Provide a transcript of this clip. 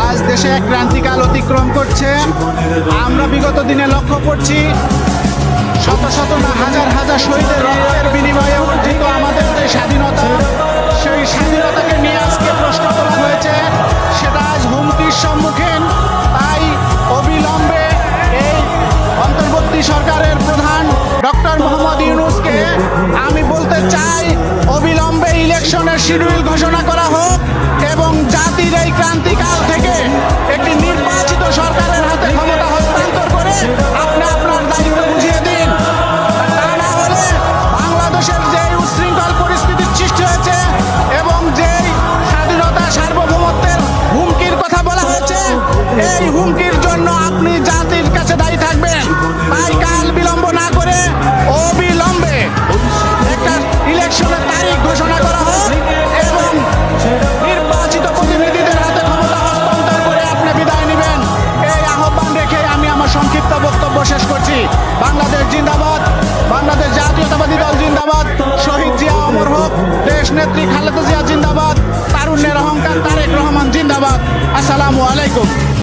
আজ দেশে এক ক্রান্তিকাল অতিক্রম করছে। আমরা বিগত দিনে লক্ষ্য করছি শত শত না হাজার হাজার শহীদের রক্তের বিনিময়ে অর্জিত আমাদের যে স্বাধীনতা, সেই স্বাধীনতাকে নিয়ে আজকে প্রশ্ন করা হয়েছে, সেটা আজ হুমকির সম্মুখীন। তাই অবিলম্বে এই অন্তর্বর্তী সরকারের প্রধান ডক্টর মোহাম্মদ ইউনূসকে আমি বলতে চাই, অবিলম্বে ইলেকশনের শিডিউল ঘোষণা করা হোক এবং জাতির এই ক্রান্তিকাল থেকে একটি নির্বাচিত সরকারের হাতে ক্ষমতা হস্তান্তর করে আপনি আপনার দায়িত্ব বুঝিয়ে দিন। তা না হলে বাংলাদেশের যে উচ্ছৃঙ্খল পরিস্থিতির সৃষ্টি হয়েছে এবং যেই স্বাধীনতা সার্বভৌমত্বের হুমকির কথা বলা হয়েছে, এই হুমকির জন্য আপনি জাতির কাছে দায়ী থাকবেন। তাই কাল বিলম্ব না করে অবিলম্বে একটা ইলেকশনের তারিখ ঘোষণা করা হোক এবং নির্বাচিত প্রতিনিধিদের হাতে ক্ষমতা হস্তান্তর করে আপনি বিদায় নেবেন। এই আহ্বান রেখে আমি আমার সংক্ষিপ্ত বক্তব্য শেষ করছি। বাংলাদেশ জিন্দাবাদ, বাংলাদেশ জাতীয়তাবাদী দল জিন্দাবাদ, শহীদ জিয়া অমর হোক, দেশ নেত্রী খালেদা জিয়া জিন্দাবাদ, তারুণ্যের অহংকার তারেক রহমান জিন্দাবাদ। আসসালামু আলাইকুম।